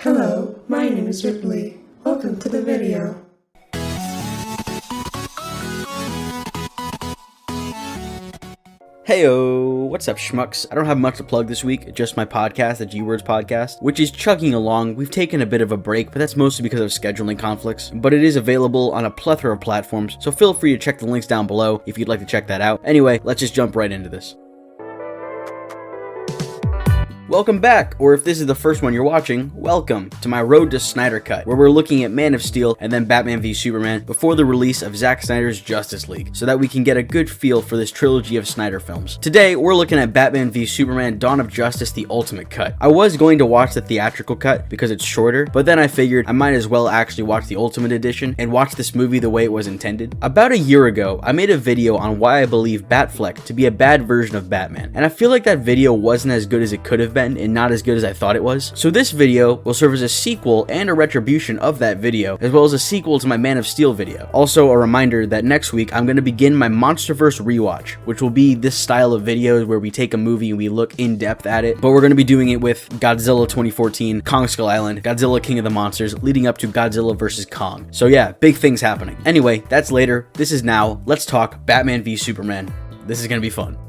Hello, my name is Ripley. Welcome to the video. Heyo, what's up, schmucks? I don't have much to plug this week, just my podcast, the G-Words podcast, which is chugging along. We've taken a bit of a break, but that's mostly because of scheduling conflicts. But it is available on a plethora of platforms, so feel free to check the links down below if you'd like to check that out. Anyway, let's just jump right into this. Welcome back, or if this is the first one you're watching, welcome to my Road to Snyder Cut, where we're looking at Man of Steel and then Batman v Superman before the release of Zack Snyder's Justice League, so that we can get a good feel for this trilogy of Snyder films. Today, we're looking at Batman v Superman Dawn of Justice, the Ultimate Cut. I was going to watch the theatrical cut because it's shorter, but then I figured I might as well actually watch the Ultimate Edition and watch this movie the way it was intended. About a year ago, I made a video on why I believe Batfleck to be a bad version of Batman, and I feel like that video wasn't as good as it could have been and not as good as I thought it was. So this video will serve as a sequel and a retribution of that video, as well as a sequel to my Man of Steel video. Also a reminder that next week I'm going to begin my Monsterverse rewatch, which will be this style of videos where we take a movie and we look in depth at it, but we're going to be doing it with Godzilla 2014, Kong Skull Island, Godzilla King of the Monsters, leading up to Godzilla vs. Kong. So yeah, big things happening. Anyway, that's later. This is now. Let's talk Batman v Superman. This is going to be fun.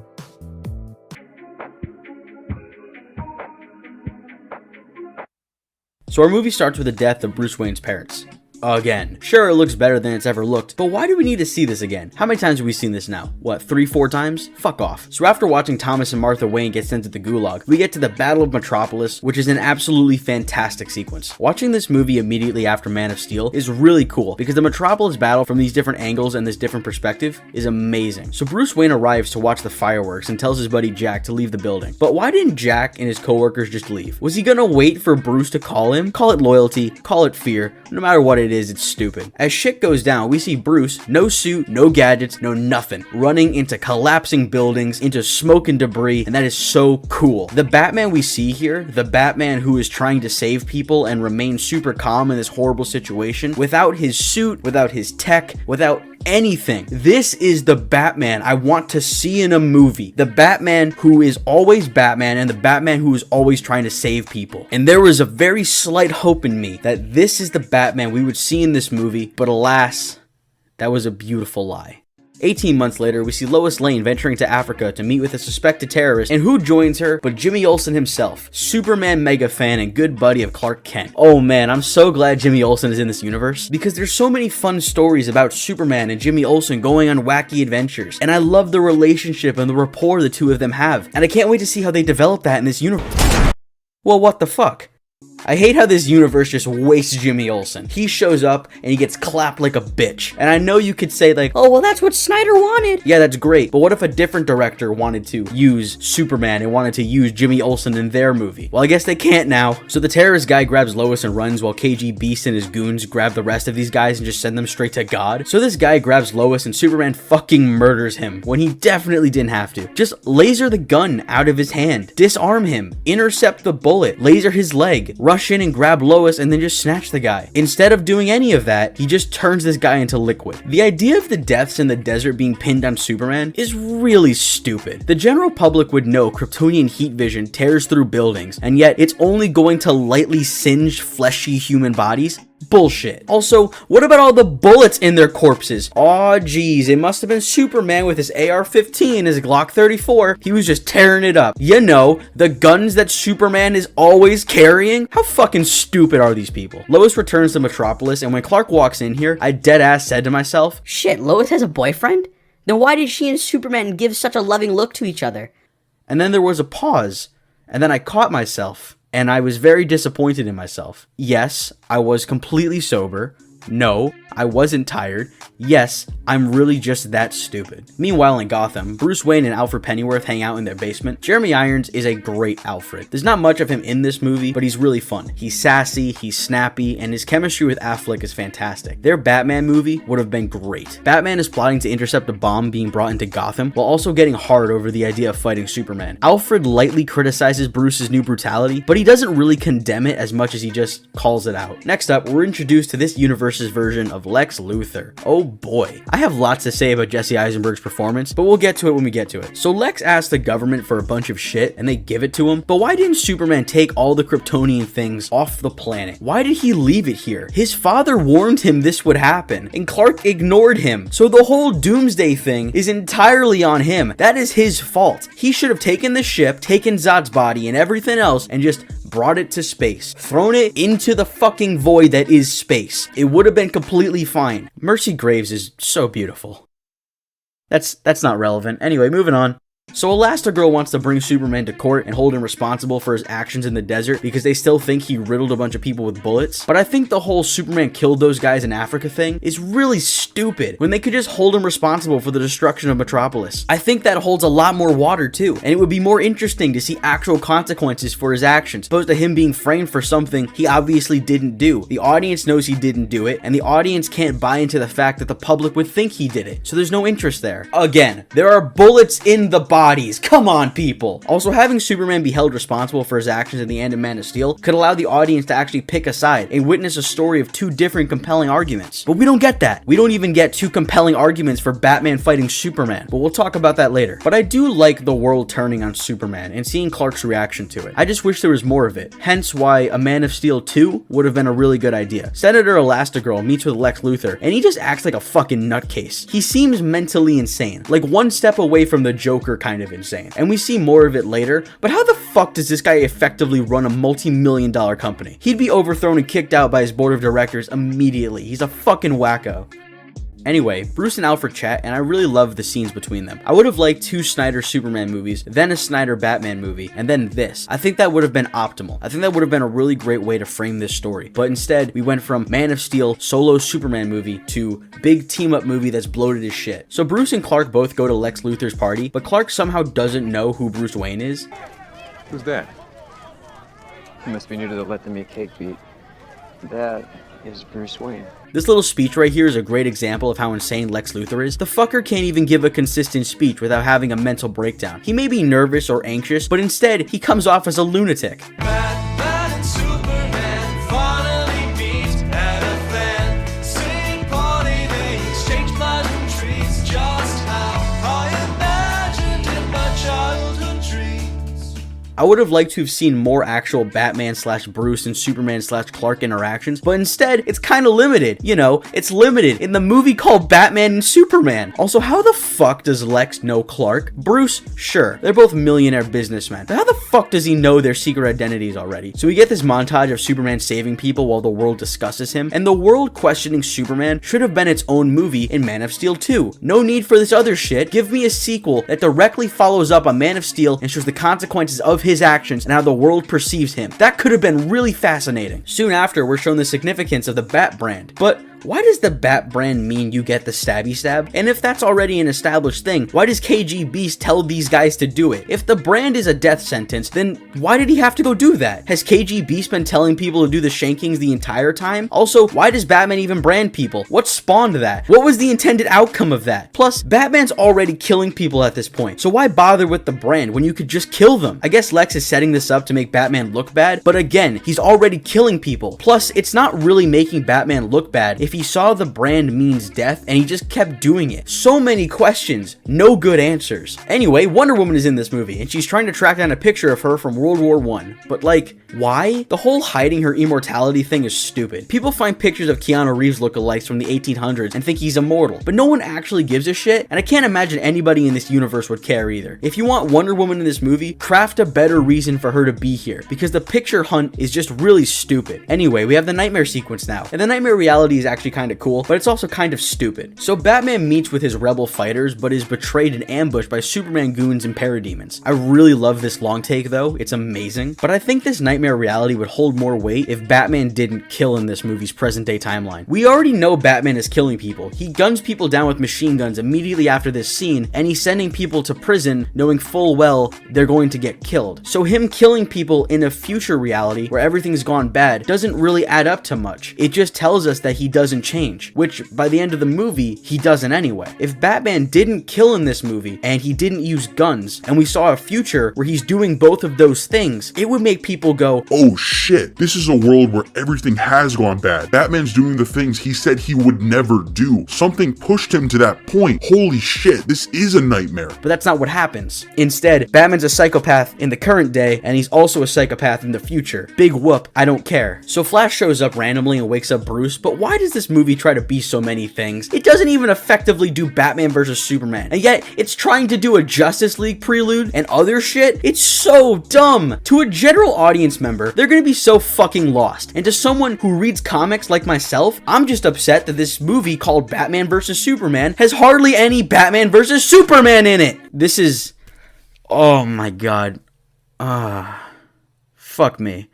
So our movie starts with the death of Bruce Wayne's parents. Again. Sure, it looks better than it's ever looked, but why do we need to see this again? How many times have we seen this now? What, 3-4 times? Fuck off. So after watching Thomas and Martha Wayne get sent to the Gulag, we get to the Battle of Metropolis, which is an absolutely fantastic sequence. Watching this movie immediately after Man of Steel is really cool, because the Metropolis battle from these different angles and this different perspective is amazing. So Bruce Wayne arrives to watch the fireworks and tells his buddy Jack to leave the building. But why didn't Jack and his coworkers just leave? Was he gonna wait for Bruce to call him? Call it loyalty, call it fear, no matter what it is, it's stupid. As shit goes down, we see Bruce, no suit, no gadgets, no nothing, running into collapsing buildings, into smoke and debris, and that is so cool. The Batman we see here, the Batman who is trying to save people and remain super calm in this horrible situation, without his suit, without his tech, without anything. This is the Batman I want to see in a movie. The Batman who is always Batman and the Batman who is always trying to save people. And there was a very slight hope in me that this is the Batman we would see in this movie, but alas, that was a beautiful lie. 18 months later, we see Lois Lane venturing to Africa to meet with a suspected terrorist, and who joins her but Jimmy Olsen himself, Superman mega fan and good buddy of Clark Kent. Oh man, I'm so glad Jimmy Olsen is in this universe, because there's so many fun stories about Superman and Jimmy Olsen going on wacky adventures, and I love the relationship and the rapport the two of them have, and I can't wait to see how they develop that in this universe. Well, what the fuck? I hate how this universe just wastes Jimmy Olsen. He shows up and he gets clapped like a bitch. And I know you could say like, oh, well, that's what Snyder wanted. Yeah, that's great. But what if a different director wanted to use Superman and wanted to use Jimmy Olsen in their movie? Well, I guess they can't now. So the terrorist guy grabs Lois and runs while KG Beast and his goons grab the rest of these guys and just send them straight to God. So this guy grabs Lois and Superman fucking murders him when he definitely didn't have to. Just laser the gun out of his hand, disarm him, intercept the bullet, laser his leg, rush in and grab Lois and then just snatch the guy. Instead of doing any of that, he just turns this guy into liquid. The idea of the deaths in the desert being pinned on Superman is really stupid. The general public would know Kryptonian heat vision tears through buildings, and yet it's only going to lightly singe fleshy human bodies? Bullshit. Also, what about all the bullets in their corpses? Aw, geez, it must have been Superman with his AR-15 and his Glock 34. He was just tearing it up. You know, the guns that Superman is always carrying? How fucking stupid are these people? Lois returns to Metropolis, and when Clark walks in here, I deadass said to myself, shit, Lois has a boyfriend? Then why did she and Superman give such a loving look to each other? And then there was a pause, and then I caught myself. And I was very disappointed in myself. Yes, I was completely sober. No, I wasn't tired. Yes, I'm really just that stupid. Meanwhile in Gotham, Bruce Wayne and Alfred Pennyworth hang out in their basement. Jeremy Irons is a great Alfred. There's not much of him in this movie, but he's really fun. He's sassy, he's snappy, and his chemistry with Affleck is fantastic. Their Batman movie would have been great. Batman is plotting to intercept a bomb being brought into Gotham, while also getting hard over the idea of fighting Superman. Alfred lightly criticizes Bruce's new brutality, but he doesn't really condemn it as much as he just calls it out. Next up, we're introduced to this universe versus version of Lex Luthor. Oh boy. I have lots to say about Jesse Eisenberg's performance, but we'll get to it when we get to it. So Lex asked the government for a bunch of shit and they give it to him, but why didn't Superman take all the Kryptonian things off the planet? Why did he leave it here? His father warned him this would happen, and Clark ignored him. So the whole Doomsday thing is entirely on him. That is his fault. He should have taken the ship, taken Zod's body and everything else, and just brought it to space. Thrown it into the fucking void that is space. It would have been completely fine. Mercy Graves is so beautiful. That's not relevant. Anyway, moving on. So Elastigirl wants to bring Superman to court and hold him responsible for his actions in the desert because they still think he riddled a bunch of people with bullets. But I think the whole Superman killed those guys in Africa thing is really stupid when they could just hold him responsible for the destruction of Metropolis. I think that holds a lot more water too, and it would be more interesting to see actual consequences for his actions, opposed to him being framed for something he obviously didn't do. The audience knows he didn't do it, and the audience can't buy into the fact that the public would think he did it, so there's no interest there. Again, there are bullets in the bodies. Come on, people. Also, having Superman be held responsible for his actions in the end of Man of Steel could allow the audience to actually pick a side and witness a story of two different compelling arguments. But we don't get that. We don't even get two compelling arguments for Batman fighting Superman. But we'll talk about that later. But I do like the world turning on Superman and seeing Clark's reaction to it. I just wish there was more of it. Hence why a Man of Steel 2 would have been a really good idea. Senator Elastigirl meets with Lex Luthor and he just acts like a fucking nutcase. He seems mentally insane. Like one step away from the Joker kind of insane. And we see more of it later, but how the fuck does this guy effectively run a multi-million-dollar company? He'd be overthrown and kicked out by his board of directors immediately. He's a fucking wacko. Anyway, Bruce and Alfred chat, and I really love the scenes between them. I would have liked 2 Snyder Superman movies, then a Snyder Batman movie, and then this. I think that would have been optimal. I think that would have been a really great way to frame this story. But instead, we went from Man of Steel, solo Superman movie, to big team-up movie that's bloated as shit. So Bruce and Clark both go to Lex Luthor's party, but Clark somehow doesn't know who Bruce Wayne is. Who's that? You must be new to the Let Them Eat Cake beat. That is Bruce Wayne. This little speech right here is a great example of how insane Lex Luthor is. The fucker can't even give a consistent speech without having a mental breakdown. He may be nervous or anxious, but instead, he comes off as a lunatic. Batman and Superman finally meet at a fancy party. They exchange pleasantries, just how I imagined in my childhood dreams. I would have liked to have seen more actual Batman/Bruce and Superman/Clark interactions, but instead, it's kind of limited. You know, it's limited in the movie called Batman and Superman. Also, how the fuck does Lex know Clark? Bruce, sure, they're both millionaire businessmen, but how the fuck does he know their secret identities already? So we get this montage of Superman saving people while the world discusses him, and the world questioning Superman should have been its own movie in Man of Steel 2. No need for this other shit. Give me a sequel that directly follows up on Man of Steel and shows the consequences of his actions and how the world perceives him. That could have been really fascinating. Soon after, we're shown the significance of the Bat brand, but why does the Bat brand mean you get the stabby stab? And if that's already an established thing, why does KG Beast tell these guys to do it? If the brand is a death sentence, then why did he have to go do that? Has KG Beast been telling people to do the shankings the entire time? Also, why does Batman even brand people? What spawned that? What was the intended outcome of that? Plus, Batman's already killing people at this point, so why bother with the brand when you could just kill them? I guess Lex is setting this up to make Batman look bad, but again, he's already killing people. Plus, it's not really making Batman look bad if he saw the brand means death and he just kept doing it. So many questions, no good answers. Anyway, Wonder Woman is in this movie and she's trying to track down a picture of her from World War I. But like, why? The whole hiding her immortality thing is stupid. People find pictures of Keanu Reeves lookalikes from the 1800s and think he's immortal, but no one actually gives a shit, and I can't imagine anybody in this universe would care either. If you want Wonder Woman in this movie, craft a better reason for her to be here, because the picture hunt is just really stupid. Anyway, we have the nightmare sequence now, and the nightmare reality is actually kind of cool, but it's also kind of stupid. So Batman meets with his rebel fighters, but is betrayed and ambushed by Superman goons and parademons. I really love this long take though, it's amazing, but I think this nightmare reality would hold more weight if Batman didn't kill in this movie's present day timeline. We already know Batman is killing people. He guns people down with machine guns immediately after this scene, and he's sending people to prison knowing full well they're going to get killed. So him killing people in a future reality where everything's gone bad doesn't really add up to much. It just tells us that he does doesn't change, which by the end of the movie, he doesn't anyway. If Batman didn't kill in this movie, and he didn't use guns, and we saw a future where he's doing both of those things, it would make people go, oh shit, this is a world where everything has gone bad. Batman's doing the things he said he would never do. Something pushed him to that point. Holy shit, this is a nightmare. but that's not what happens. Instead, Batman's a psychopath in the current day, and he's also a psychopath in the future. Big whoop, I don't care. So Flash shows up randomly and wakes up Bruce, but why does this movie try to be so many things? It doesn't even effectively do Batman versus Superman, and yet it's trying to do a Justice League prelude and other shit. It's so dumb. To a general audience member, they're gonna be so fucking lost, and to someone who reads comics like myself, I'm just upset that this movie called Batman vs. Superman has hardly any Batman vs. Superman in it. This is... oh my god. Fuck me.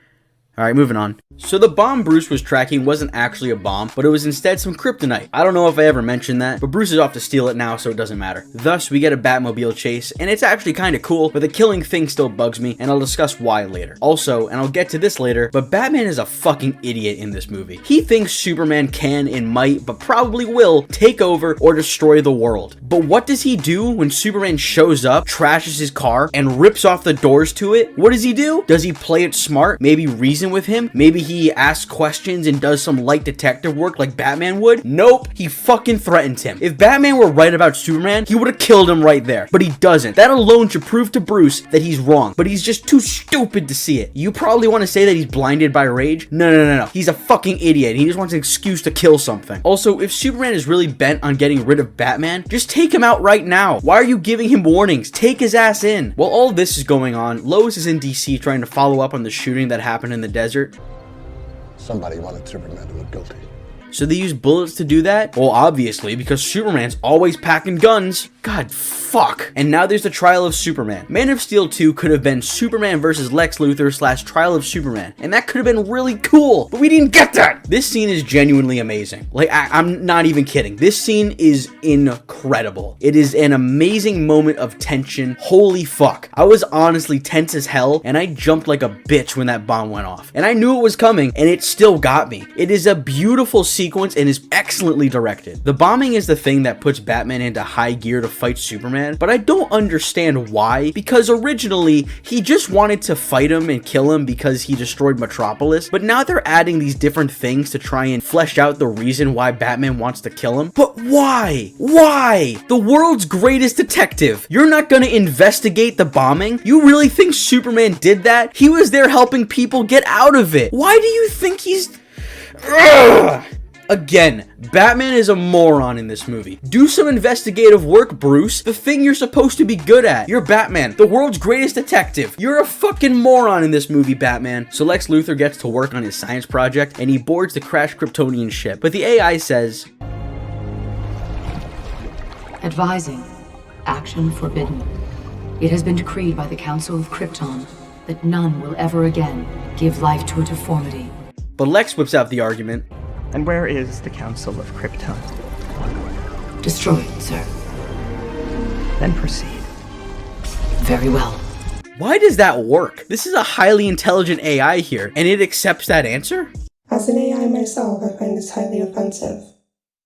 Alright, moving on. So the bomb Bruce was tracking wasn't actually a bomb, but it was instead some kryptonite. I don't know if I ever mentioned that, but Bruce is off to steal it now, so it doesn't matter. Thus, we get a Batmobile chase, and it's actually kinda cool, but the killing thing still bugs me, and I'll discuss why later. Also, and I'll get to this later, but Batman is a fucking idiot in this movie. He thinks Superman can and might, but probably will, take over or destroy the world. But what does he do when Superman shows up, trashes his car, and rips off the doors to it? What does he do? Does he play it smart? Maybe reason with him? Maybe he asks questions and does some light detective work like Batman would? Nope, he fucking threatens him. If Batman were right about Superman, he would have killed him right there. But he doesn't. That alone should prove to Bruce that he's wrong. But he's just too stupid to see it. You probably want to say that he's blinded by rage? No. He's a fucking idiot. He just wants an excuse to kill something. Also, if Superman is really bent on getting rid of Batman, just take him out right now. Why are you giving him warnings? Take his ass in. While all this is going on, Lois is in DC trying to follow up on the shooting that happened in the desert. Somebody wanted Superman to look guilty. So they use bullets to do that? Well, obviously, because Superman's always packing guns. God, fuck. And now there's the trial of Superman. Man of Steel 2 could have been Superman versus Lex Luthor / Trial of Superman. And that could have been really cool, but we didn't get that. This scene is genuinely amazing. Like, I'm not even kidding. This scene is incredible. It is an amazing moment of tension. Holy fuck. I was honestly tense as hell, and I jumped like a bitch when that bomb went off. And I knew it was coming, and it still got me. It is a beautiful sequence and is excellently directed. The bombing is the thing that puts Batman into high gear to fight Superman, but I don't understand why, because originally he just wanted to fight him and kill him because he destroyed Metropolis, but now they're adding these different things to try and flesh out the reason why Batman wants to kill him. But why? Why? The world's greatest detective. You're not gonna investigate the bombing? You really think Superman did that? He was there helping people get out of it. Why do you think he's... Ugh! Again, Batman is a moron in this movie. Do some investigative work, Bruce. The thing you're supposed to be good at. You're Batman, the world's greatest detective. You're a fucking moron in this movie, Batman. So Lex Luthor gets to work on his science project, and he boards the crashed Kryptonian ship. But the AI says... Advising. Action forbidden. It has been decreed by the Council of Krypton that none will ever again give life to a deformity. But Lex whips out the argument. And where is the Council of Krypton? Destroyed, sir. Then proceed. Very well. Why does that work? This is a highly intelligent AI here, and it accepts that answer? As an AI myself, I find this highly offensive.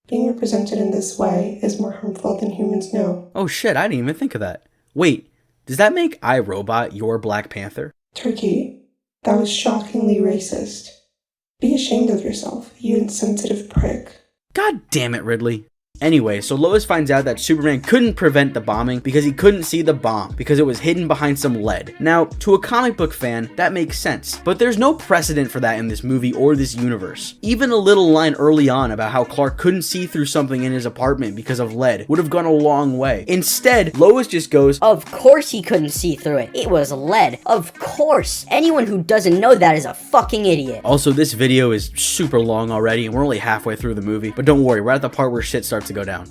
Being represented in this way is more harmful than humans know. Oh shit, I didn't even think of that. Wait, does that make iRobot your Black Panther? Turkey, that was shockingly racist. Be ashamed of yourself, you insensitive prick. God damn it, Ridley. Anyway, so Lois finds out that Superman couldn't prevent the bombing because he couldn't see the bomb because it was hidden behind some lead. Now, to a comic book fan, that makes sense, but there's no precedent for that in this movie or this universe. Even a little line early on about how Clark couldn't see through something in his apartment because of lead would have gone a long way. Instead, Lois just goes, Of course he couldn't see through it. It was lead. Of course. Anyone who doesn't know that is a fucking idiot. Also, this video is super long already and we're only halfway through the movie, but don't worry, we're at the part where shit starts to go down.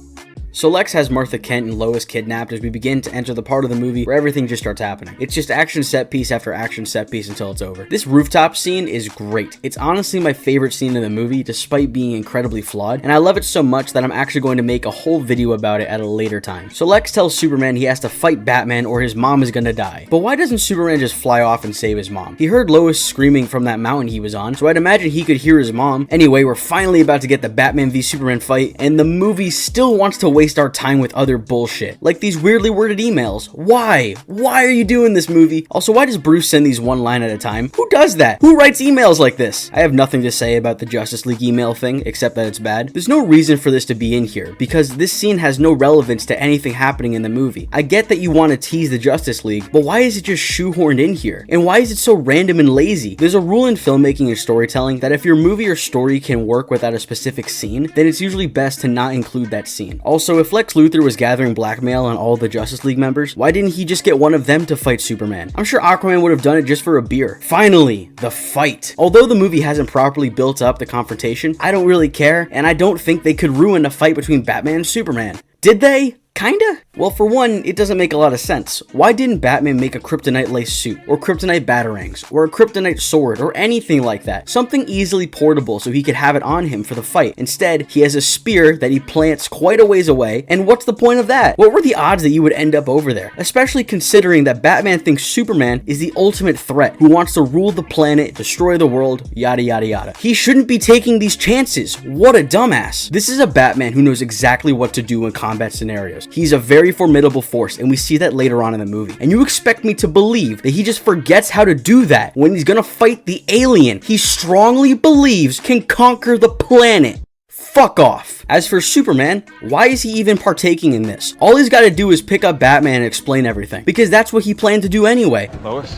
So Lex has Martha Kent and Lois kidnapped as we begin to enter the part of the movie where everything just starts happening. It's just action set piece after action set piece until it's over. This rooftop scene is great. It's honestly my favorite scene in the movie despite being incredibly flawed, and I love it so much that I'm actually going to make a whole video about it at a later time. So Lex tells Superman he has to fight Batman or his mom is gonna die. But why doesn't Superman just fly off and save his mom? He heard Lois screaming from that mountain he was on, so I'd imagine he could hear his mom. Anyway, we're finally about to get the Batman v Superman fight, and the movie still wants to waste our time with other bullshit, like these weirdly worded emails. Why? Why are you doing this, movie? Also, why does Bruce send these one line at a time? Who does that? Who writes emails like this? I have nothing to say about the Justice League email thing, except that it's bad. There's no reason for this to be in here, because this scene has no relevance to anything happening in the movie. I get that you want to tease the Justice League, but why is it just shoehorned in here? And why is it so random and lazy? There's a rule in filmmaking and storytelling that if your movie or story can work without a specific scene, then it's usually best to not include that scene. Also, if Lex Luthor was gathering blackmail on all the Justice League members, why didn't he just get one of them to fight Superman? I'm sure Aquaman would have done it just for a beer. Finally, the fight. Although the movie hasn't properly built up the confrontation, I don't really care, and I don't think they could ruin a fight between Batman and Superman. Did they? Kinda? Well, for one, it doesn't make a lot of sense. Why didn't Batman make a kryptonite lace suit, or kryptonite batarangs, or a kryptonite sword, or anything like that? Something easily portable so he could have it on him for the fight. Instead, he has a spear that he plants quite a ways away, and what's the point of that? What were the odds that you would end up over there? Especially considering that Batman thinks Superman is the ultimate threat, who wants to rule the planet, destroy the world, yada yada yada. He shouldn't be taking these chances. What a dumbass. This is a Batman who knows exactly what to do in combat scenarios. He's a very formidable force, and we see that later on in the movie. And you expect me to believe that he just forgets how to do that when he's gonna fight the alien he strongly believes can conquer the planet? Fuck off. As for Superman, why is he even partaking in this? All he's gotta do is pick up Batman and explain everything, because that's what he planned to do anyway. Lois?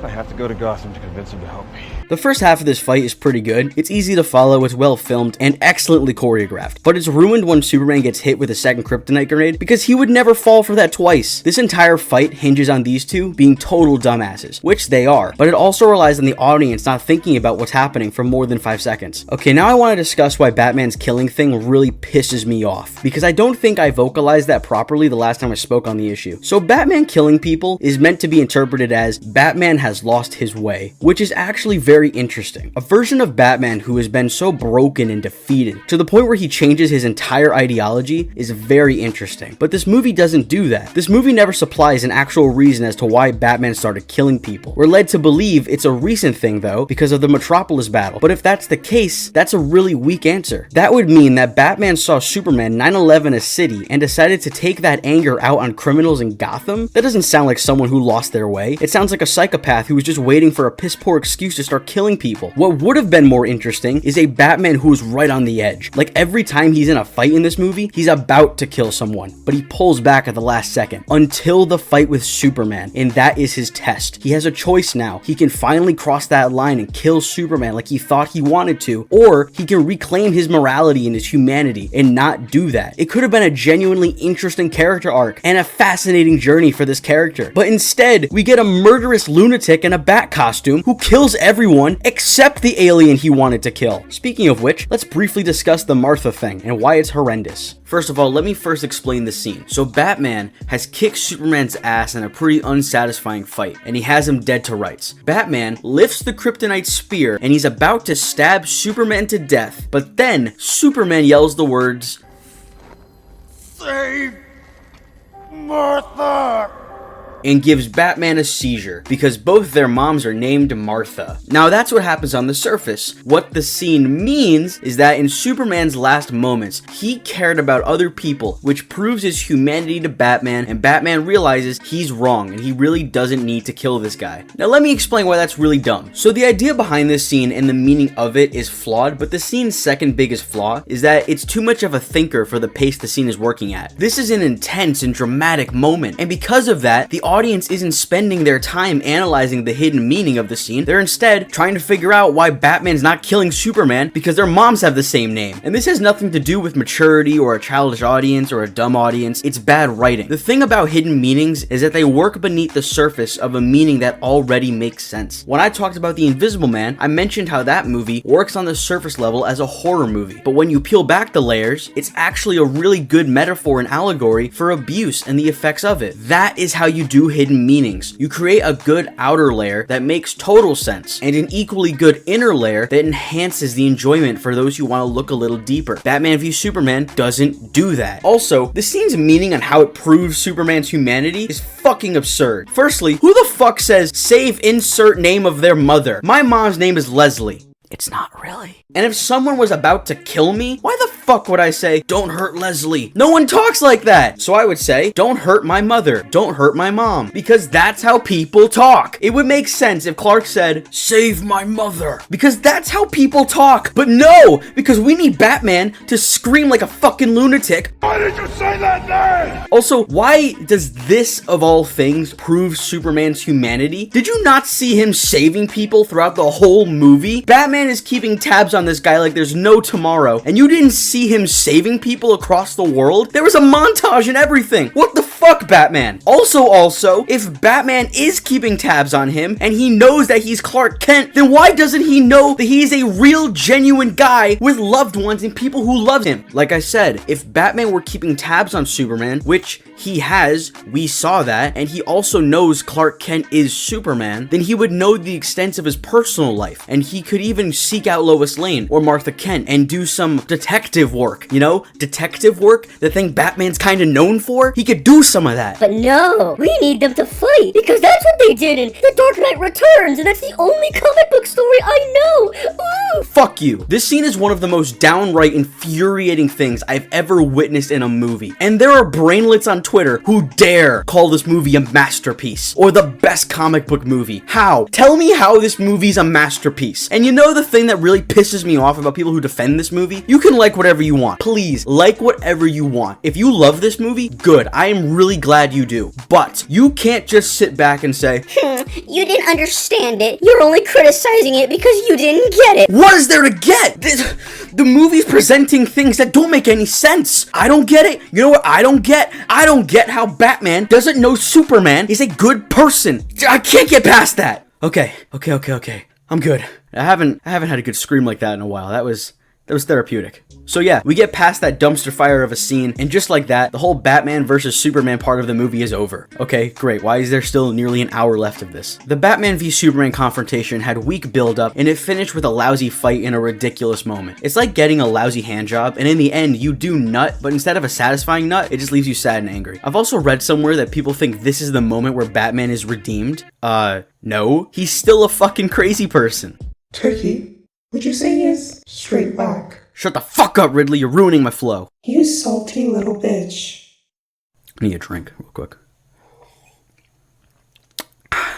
I have to go to Gotham to convince him to help me. The first half of this fight is pretty good. It's easy to follow, it's well filmed, and excellently choreographed. But it's ruined when Superman gets hit with a second kryptonite grenade, because he would never fall for that twice. This entire fight hinges on these two being total dumbasses, which they are, but it also relies on the audience not thinking about what's happening for more than 5 seconds. Okay, now I want to discuss why Batman's killing thing really pisses me off, because I don't think I vocalized that properly the last time I spoke on the issue. So Batman killing people is meant to be interpreted as Batman has lost his way, which is actually very interesting. A version of Batman who has been so broken and defeated to the point where he changes his entire ideology is very interesting. But this movie doesn't do that. This movie never supplies an actual reason as to why Batman started killing people. We're led to believe it's a recent thing though, because of the Metropolis battle. But if that's the case, that's a really weak answer. That would mean that Batman saw Superman 9/11 a city and decided to take that anger out on criminals in Gotham? That doesn't sound like someone who lost their way. It sounds like a psychopath who was just waiting for a piss poor excuse to start killing people. What would have been more interesting is a Batman who is right on the edge. Like every time he's in a fight in this movie, he's about to kill someone, but he pulls back at the last second until the fight with Superman, and that is his test. He has a choice now. He can finally cross that line and kill Superman like he thought he wanted to, or he can reclaim his morality and his humanity and not do that. It could have been a genuinely interesting character arc and a fascinating journey for this character, but instead we get a murderous lunatic in a bat costume who kills everyone except the alien he wanted to kill. Speaking of which, let's briefly discuss the Martha thing and why it's horrendous. First of all, let me first explain the scene. So Batman has kicked Superman's ass in a pretty unsatisfying fight, and he has him dead to rights. Batman lifts the kryptonite spear, and he's about to stab Superman to death, but then Superman yells the words, "Save Martha!" and gives Batman a seizure because both their moms are named Martha. Now that's what happens on the surface. What the scene means is that in Superman's last moments, he cared about other people, which proves his humanity to Batman, and Batman realizes he's wrong and he really doesn't need to kill this guy. Now let me explain why that's really dumb. So the idea behind this scene and the meaning of it is flawed, but the scene's second biggest flaw is that it's too much of a thinker for the pace the scene is working at. This is an intense and dramatic moment, and because of that, the audience isn't spending their time analyzing the hidden meaning of the scene. They're instead trying to figure out why Batman's not killing Superman because their moms have the same name. And this has nothing to do with maturity or a childish audience or a dumb audience. It's bad writing. The thing about hidden meanings is that they work beneath the surface of a meaning that already makes sense. When I talked about The Invisible Man, I mentioned how that movie works on the surface level as a horror movie. But when you peel back the layers, it's actually a really good metaphor and allegory for abuse and the effects of it. That is how you do hidden meanings. You create a good outer layer that makes total sense, and an equally good inner layer that enhances the enjoyment for those who want to look a little deeper. Batman v Superman doesn't do that. Also, the scene's meaning on how it proves Superman's humanity is fucking absurd. Firstly, who the fuck says save insert name of their mother? My mom's name is Leslie. It's not really. And if someone was about to kill me, why the fuck would I say, don't hurt Leslie? No one talks like that. So I would say, don't hurt my mother. Don't hurt my mom. Because that's how people talk. It would make sense if Clark said, save my mother. Because that's how people talk. But no, because we need Batman to scream like a fucking lunatic. Why did you say that name? Also, why does this, of all things, prove Superman's humanity? Did you not see him saving people throughout the whole movie? Batman is keeping tabs on this guy like there's no tomorrow, and you didn't see him saving people across the world? There was a montage and everything. What the fuck, Batman? Also, if Batman is keeping tabs on him and he knows that he's Clark Kent, then why doesn't he know that he's a real, genuine guy with loved ones and people who love him? Like I said, if Batman were keeping tabs on Superman, which he has, we saw that, and he also knows Clark Kent is Superman, then he would know the extent of his personal life, and he could even seek out Lois Lane or Martha Kent and do some detective work, you know? Detective work, the thing Batman's kind of known for. He could do some of that. But no, we need them to fight, because that's what they did in The Dark Knight Returns, and that's the only comic book story I know. Ooh. Fuck you. This scene is one of the most downright infuriating things I've ever witnessed in a movie, and there are brainlets on Twitter who dare call this movie a masterpiece or the best comic book movie. How? Tell me how this movie's a masterpiece. And you know the thing that really pisses me off about people who defend this movie? You can like whatever you want. Please, like whatever you want. If you love this movie, good. I am really glad you do. But you can't just sit back and say, you didn't understand it. You're only criticizing it because you didn't get it. What is there to get? The movie's presenting things that don't make any sense. I don't get it. You know what I don't get? I don't get how Batman doesn't know Superman is a good person. I can't get past that. Okay. I'm good. I haven't had a good scream like that in a while. That was therapeutic. So yeah, we get past that dumpster fire of a scene, and just like that, the whole Batman versus Superman part of the movie is over. Okay, great. Why is there still nearly an hour left of this? The Batman v Superman confrontation had weak build-up, and it finished with a lousy fight in a ridiculous moment. It's like getting a lousy handjob, and in the end, you do nut, but instead of a satisfying nut, it just leaves you sad and angry. I've also read somewhere that people think this is the moment where Batman is redeemed. No. He's still a fucking crazy person. Turkey, would you say he is straight whack? Shut the fuck up, Ridley. You're ruining my flow. You salty little bitch. I need a drink real quick.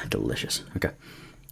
Delicious. Okay.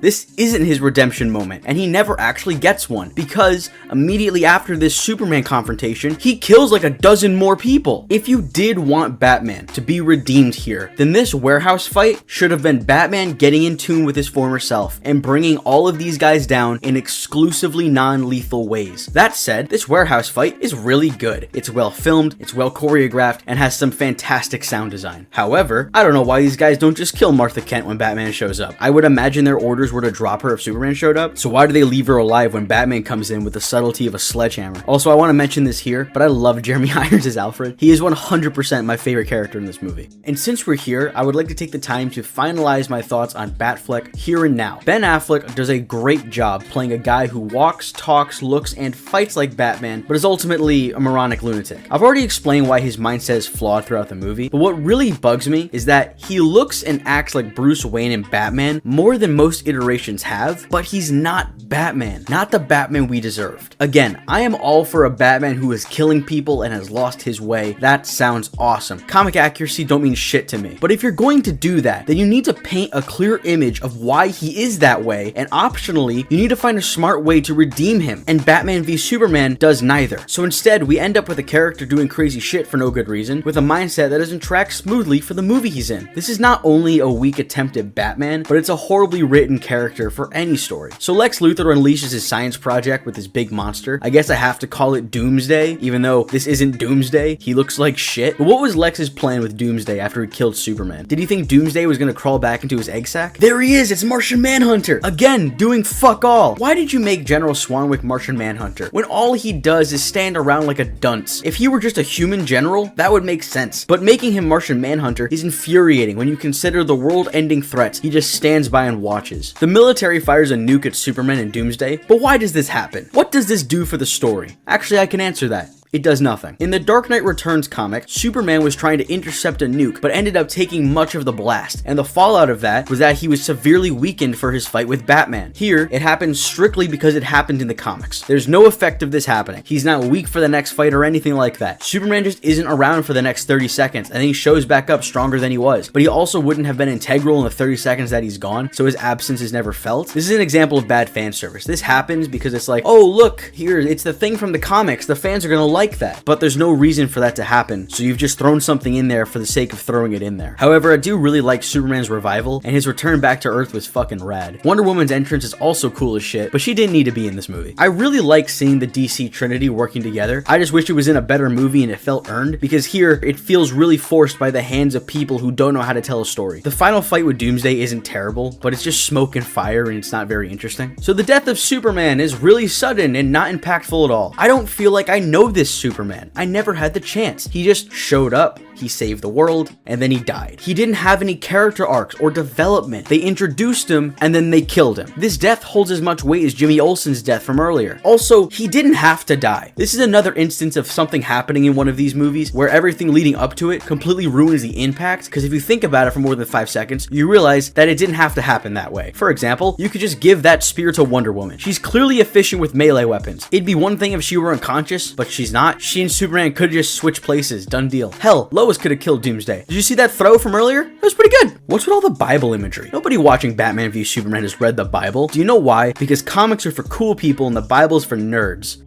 This isn't his redemption moment, and he never actually gets one, because immediately after this Superman confrontation, he kills like a dozen more people. If you did want Batman to be redeemed here, then this warehouse fight should have been Batman getting in tune with his former self and bringing all of these guys down in exclusively non-lethal ways. That said, this warehouse fight is really good. It's well filmed, it's well choreographed, and has some fantastic sound design. However, I don't know why these guys don't just kill Martha Kent when Batman shows up. I would imagine their orders were to drop her if Superman showed up, so why do they leave her alive when Batman comes in with the subtlety of a sledgehammer? Also, I want to mention this here, but I love Jeremy Irons as Alfred. He is 100% my favorite character in this movie. And since we're here, I would like to take the time to finalize my thoughts on Batfleck here and now. Ben Affleck does a great job playing a guy who walks, talks, looks, and fights like Batman, but is ultimately a moronic lunatic. I've already explained why his mindset is flawed throughout the movie, but what really bugs me is that he looks and acts like Bruce Wayne and Batman more than most iterations iterations have, but he's not Batman. Not the Batman we deserved. Again, I am all for a Batman who is killing people and has lost his way. That sounds awesome. Comic accuracy don't mean shit to me. But if you're going to do that, then you need to paint a clear image of why he is that way, and optionally, you need to find a smart way to redeem him, and Batman v Superman does neither. So instead, we end up with a character doing crazy shit for no good reason, with a mindset that doesn't track smoothly for the movie he's in. This is not only a weak attempt at Batman, but it's a horribly written character for any story. So Lex Luthor unleashes his science project with his big monster. I guess I have to call it Doomsday, even though this isn't Doomsday. He looks like shit. But what was Lex's plan with Doomsday after he killed Superman? Did he think Doomsday was gonna crawl back into his egg sack? There he is, it's Martian Manhunter! Again, doing fuck all. Why did you make General Swanwick Martian Manhunter, when all he does is stand around like a dunce? If he were just a human general, that would make sense. But making him Martian Manhunter is infuriating when you consider the world-ending threats he just stands by and watches. The military fires a nuke at Superman in Doomsday, but why does this happen? What does this do for the story? Actually, I can answer that. It does nothing. In the Dark Knight Returns comic, Superman was trying to intercept a nuke, but ended up taking much of the blast, and the fallout of that was that he was severely weakened for his fight with Batman. Here, it happens strictly because it happened in the comics. There's no effect of this happening. He's not weak for the next fight or anything like that. Superman just isn't around for the next 30 seconds, and then he shows back up stronger than he was, but he also wouldn't have been integral in the 30 seconds that he's gone, so his absence is never felt. This is an example of bad fan service. This happens because it's like, oh look, here, it's the thing from the comics, the fans are gonna like that, but there's no reason for that to happen, so you've just thrown something in there for the sake of throwing it in there. However, I do really like Superman's revival, and his return back to Earth was fucking rad. Wonder Woman's entrance is also cool as shit, but she didn't need to be in this movie. I really like seeing the DC Trinity working together. I just wish it was in a better movie and it felt earned, because here, it feels really forced by the hands of people who don't know how to tell a story. The final fight with Doomsday isn't terrible, but it's just smoke and fire and it's not very interesting. So the death of Superman is really sudden and not impactful at all. I don't feel like I know this Superman. I never had the chance. He just showed up, he saved the world, and then he died. He didn't have any character arcs or development. They introduced him, and then they killed him. This death holds as much weight as Jimmy Olsen's death from earlier. Also, he didn't have to die. This is another instance of something happening in one of these movies where everything leading up to it completely ruins the impact, because if you think about it for more than 5 seconds, you realize that it didn't have to happen that way. For example, you could just give that spear to Wonder Woman. She's clearly efficient with melee weapons. It'd be one thing if she were unconscious, but she's not. She and Superman could just switch places. Done deal. Hell, Lois could have killed Doomsday. Did you see that throw from earlier? It was pretty good. What's with all the Bible imagery? Nobody watching Batman v Superman has read the Bible. Do you know why? Because comics are for cool people and the Bible's for nerds.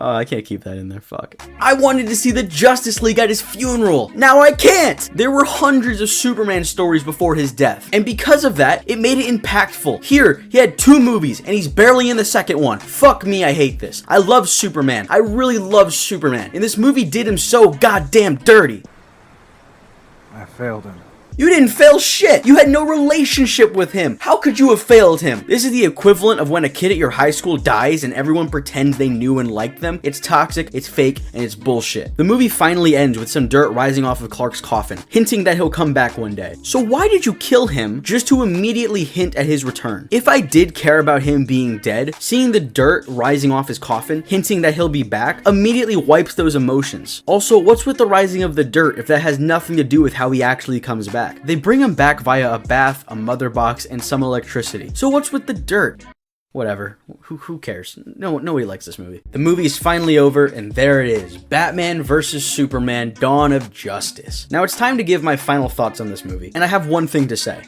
Oh, I can't keep that in there, fuck. I wanted to see the Justice League at his funeral. Now I can't! There were hundreds of Superman stories before his death, and because of that, it made it impactful. Here, he had 2 movies, and he's barely in the second one. Fuck me, I hate this. I love Superman. I really love Superman, and this movie did him so goddamn dirty. I failed him. You didn't fail shit. You had no relationship with him. How could you have failed him? This is the equivalent of when a kid at your high school dies and everyone pretends they knew and liked them. It's toxic, it's fake, and it's bullshit. The movie finally ends with some dirt rising off of Clark's coffin, hinting that he'll come back one day. So why did you kill him just to immediately hint at his return? If I did care about him being dead, seeing the dirt rising off his coffin, hinting that he'll be back, immediately wipes those emotions. Also, what's with the rising of the dirt if that has nothing to do with how he actually comes back? They bring him back via a bath, a mother box, and some electricity. So what's with the dirt? Whatever. Who cares? Nobody likes this movie. The movie is finally over, and there it is. Batman vs. Superman: Dawn of Justice. Now it's time to give my final thoughts on this movie, and I have one thing to say.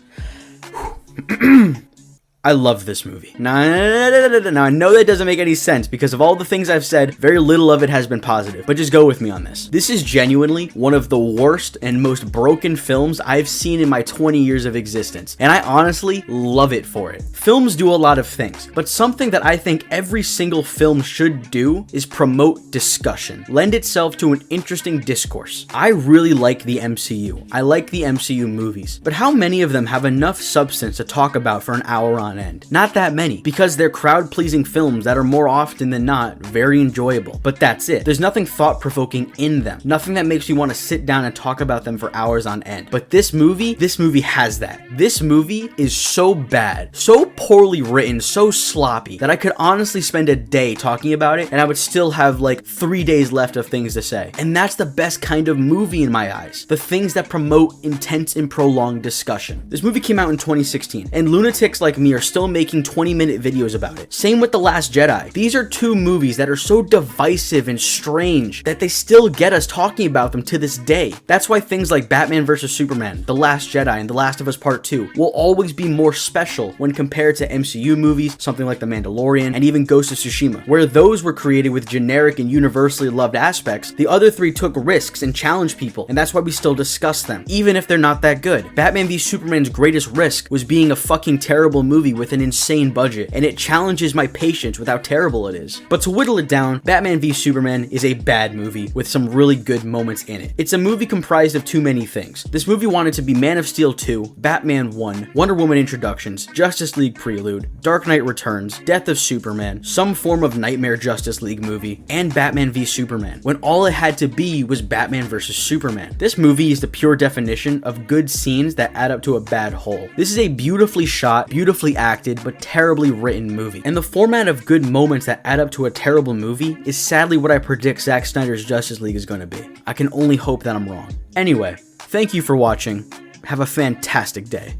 I love this movie. Now, I know that doesn't make any sense because of all the things I've said, very little of it has been positive, but just go with me on this. This is genuinely one of the worst and most broken films I've seen in my 20 years of existence, and I honestly love it for it. Films do a lot of things, but something that I think every single film should do is promote discussion, lend itself to an interesting discourse. I really like the MCU. I like the MCU movies, but how many of them have enough substance to talk about for an hour on on end. Not that many, because they're crowd-pleasing films that are more often than not very enjoyable. But that's it. There's nothing thought-provoking in them. Nothing that makes you want to sit down and talk about them for hours on end. But this movie has that. This movie is so bad, so poorly written, so sloppy, that I could honestly spend a day talking about it and I would still have like 3 days left of things to say. And that's the best kind of movie in my eyes. The things that promote intense and prolonged discussion. This movie came out in 2016, and lunatics like me are still making 20-minute videos about it. Same with The Last Jedi. These are two movies that are so divisive and strange that they still get us talking about them to this day. That's why things like Batman vs Superman, The Last Jedi, and The Last of Us Part 2 will always be more special when compared to MCU movies, something like The Mandalorian, and even Ghost of Tsushima. Where those were created with generic and universally loved aspects, the other three took risks and challenged people, and that's why we still discuss them, even if they're not that good. Batman v Superman's greatest risk was being a fucking terrible movie with an insane budget, and it challenges my patience with how terrible it is. But to whittle it down, Batman v Superman is a bad movie with some really good moments in it. It's a movie comprised of too many things. This movie wanted to be Man of Steel 2, Batman 1, Wonder Woman introductions, Justice League prelude, Dark Knight Returns, Death of Superman, some form of Nightmare Justice League movie, and Batman v Superman, when all it had to be was Batman vs Superman. This movie is the pure definition of good scenes that add up to a bad whole. This is a beautifully shot, beautifully acted, but terribly written movie. And the format of good moments that add up to a terrible movie is sadly what I predict Zack Snyder's Justice League is going to be. I can only hope that I'm wrong. Anyway, thank you for watching. Have a fantastic day.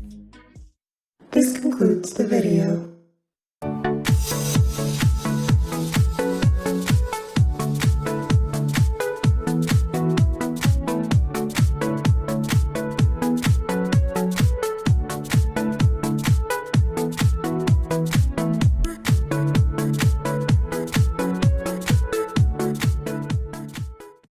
This concludes the video.